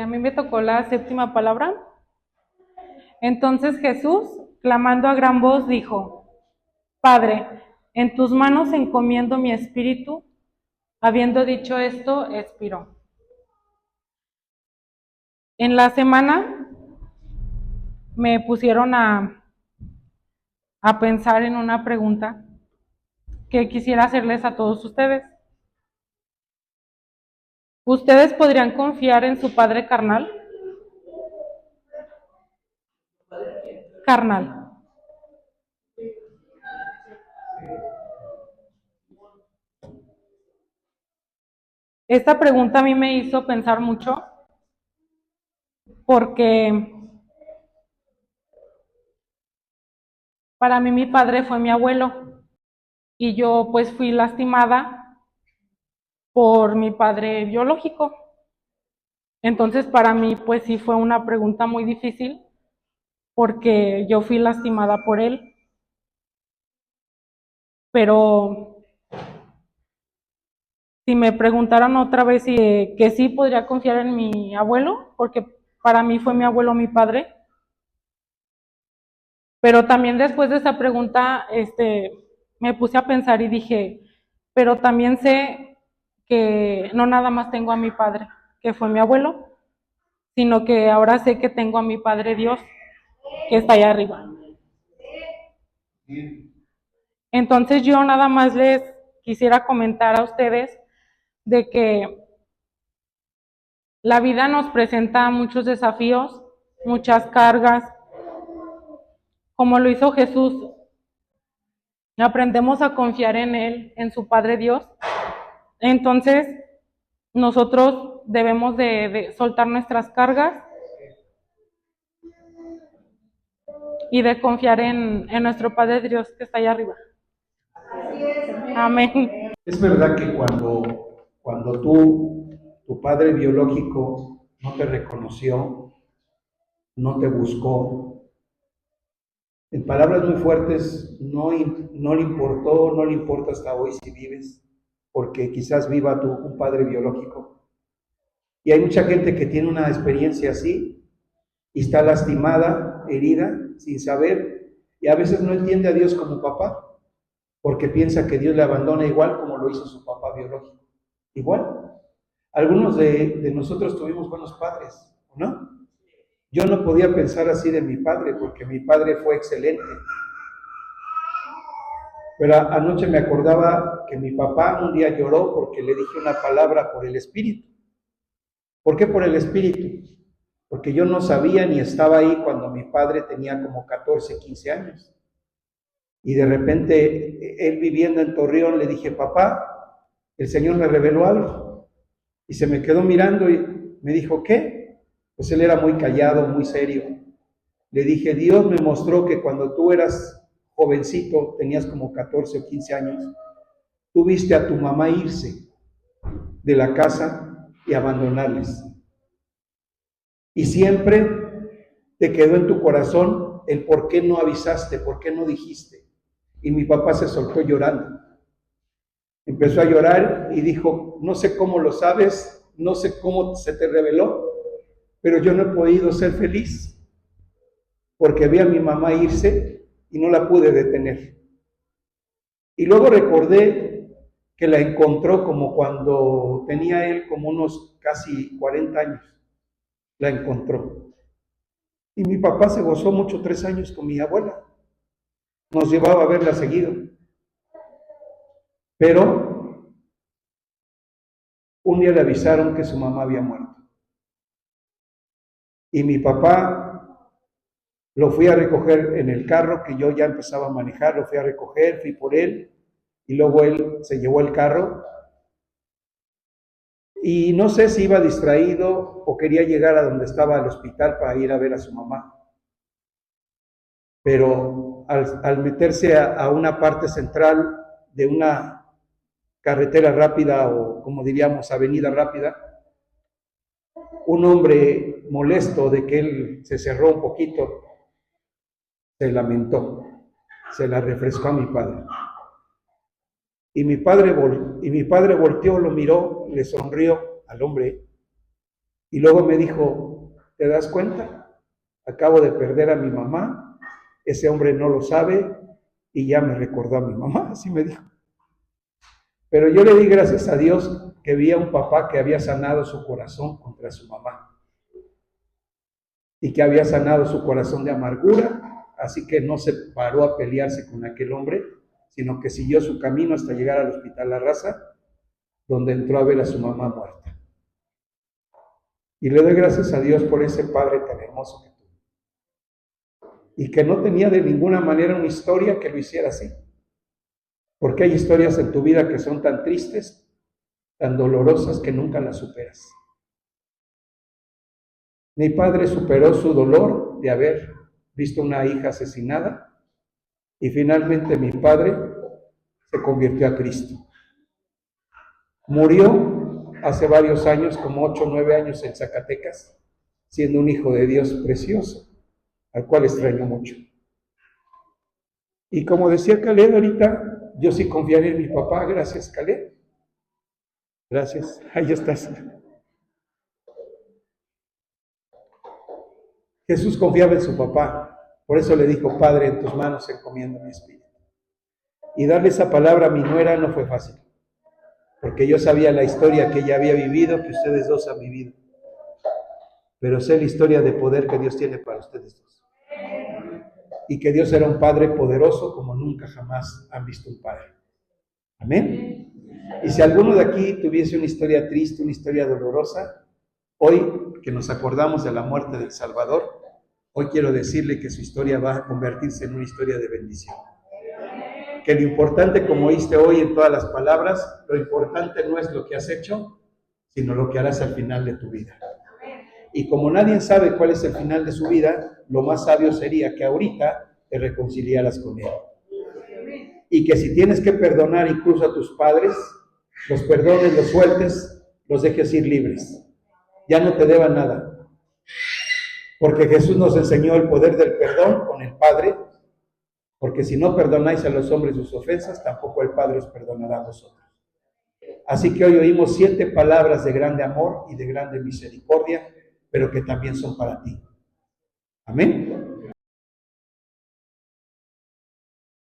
A mí me tocó la séptima palabra. Entonces Jesús, clamando a gran voz, dijo: Padre, en tus manos encomiendo mi espíritu. Habiendo dicho esto, expiró. En la semana me pusieron a pensar en una pregunta que quisiera hacerles a todos ustedes. ¿Ustedes podrían confiar en su padre carnal? Carnal. Esta pregunta a mí me hizo pensar mucho porque para mí mi padre fue mi abuelo y yo pues fui lastimada por mi padre biológico. Entonces para mí pues sí fue una pregunta muy difícil porque yo fui lastimada por él, pero si me preguntaran otra vez si, que sí podría confiar en mi abuelo, porque para mí fue mi abuelo mi padre, pero también después de esa pregunta me puse a pensar y dije, pero también sé que no nada más tengo a mi padre, que fue mi abuelo, sino que ahora sé que tengo a mi Padre Dios, que está allá arriba. Entonces yo nada más les quisiera comentar a ustedes de que la vida nos presenta muchos desafíos, muchas cargas, como lo hizo Jesús. Aprendemos a confiar en Él, en su Padre Dios. Entonces nosotros debemos de soltar nuestras cargas y de confiar en nuestro Padre Dios que está allá arriba. Amén. Es verdad que cuando tu padre biológico no te reconoció, no te buscó, en palabras muy fuertes, no le importó, no le importa hasta hoy si vives, porque quizás viva un padre biológico. Y hay mucha gente que tiene una experiencia así y está lastimada, herida, sin saber, y a veces no entiende a Dios como papá, porque piensa que Dios le abandona igual como lo hizo su papá biológico. Igual. Algunos de nosotros tuvimos buenos padres, ¿no? Yo no podía pensar así de mi padre, porque mi padre fue excelente. Pero anoche me acordaba que mi papá un día lloró porque le dije una palabra por el Espíritu. ¿Por qué por el Espíritu? Porque yo no sabía ni estaba ahí cuando mi padre tenía como 14, 15 años. Y de repente, él viviendo en Torreón, le dije, papá, el Señor me reveló algo. Y se me quedó mirando y me dijo, ¿qué? Pues él era muy callado, muy serio. Le dije, Dios me mostró que cuando tú eras jovencito, tenías como 14 o 15 años, tú viste a tu mamá irse de la casa y abandonarles. Y siempre te quedó en tu corazón el por qué no avisaste, por qué no dijiste. Y mi papá se soltó llorando. Empezó a llorar y dijo, no sé cómo lo sabes, no sé cómo se te reveló, pero yo no he podido ser feliz porque vi a mi mamá irse y no la pude detener. Y luego recordé que la encontró como cuando tenía él como unos casi 40 años. La encontró. Y mi papá se gozó mucho 3 años con mi abuela. Nos llevaba a verla seguido. Pero un día le avisaron que su mamá había muerto. Y mi papá lo fui a recoger en el carro, que yo ya empezaba a manejar, lo fui a recoger, fui por él, y luego él se llevó el carro. Y no sé si iba distraído o quería llegar a donde estaba el hospital para ir a ver a su mamá. Pero al meterse a una parte central de una carretera rápida o como diríamos avenida rápida, un hombre molesto de que él se cerró un poquito, se lamentó, se la refrescó a mi padre. Y mi padre volteó, lo miró, le sonrió al hombre Y luego me dijo, ¿te das cuenta? Acabo de perder a mi mamá, ese hombre no lo sabe y ya me recordó a mi mamá, así me dijo. Pero yo le di gracias a Dios que vi a un papá que había sanado su corazón contra su mamá y que había sanado su corazón de amargura, así que no se paró a pelearse con aquel hombre, sino que siguió su camino hasta llegar al Hospital La Raza, donde entró a ver a su mamá muerta. Y le doy gracias a Dios por ese padre tan hermoso que tuvo. Y que no tenía de ninguna manera una historia que lo hiciera así. Porque hay historias en tu vida que son tan tristes, tan dolorosas, que nunca las superas. Mi padre superó su dolor de haber visto una hija asesinada y finalmente mi padre se convirtió a Cristo. Murió hace varios años, como 8 o 9 años en Zacatecas, siendo un hijo de Dios precioso, al cual extraño mucho. Y como decía Caleb ahorita, yo sí confiaré en mi papá. Gracias, Caleb. Gracias. Ahí estás. Jesús confiaba en su papá. Por eso le dijo, Padre, en tus manos encomiendo mi espíritu. Y darle esa palabra a mi nuera no fue fácil, porque yo sabía la historia que ella había vivido, que ustedes dos han vivido. Pero sé la historia de poder que Dios tiene para ustedes dos. Y que Dios era un Padre poderoso como nunca jamás han visto un Padre. Amén. Y si alguno de aquí tuviese una historia triste, una historia dolorosa, hoy que nos acordamos de la muerte del Salvador, hoy quiero decirle que su historia va a convertirse en una historia de bendición. Que lo importante, como oíste hoy en todas las palabras, lo importante no es lo que has hecho, sino lo que harás al final de tu vida. Y como nadie sabe cuál es el final de su vida, lo más sabio sería que ahorita te reconciliaras con Él. Y que si tienes que perdonar incluso a tus padres, los perdones, los sueltes, los dejes ir libres. Ya no te deban nada. Porque Jesús nos enseñó el poder del perdón con el Padre, porque si no perdonáis a los hombres sus ofensas, tampoco el Padre os perdonará a vosotros. Así que hoy oímos 7 palabras de grande amor y de grande misericordia, pero que también son para ti. Amén.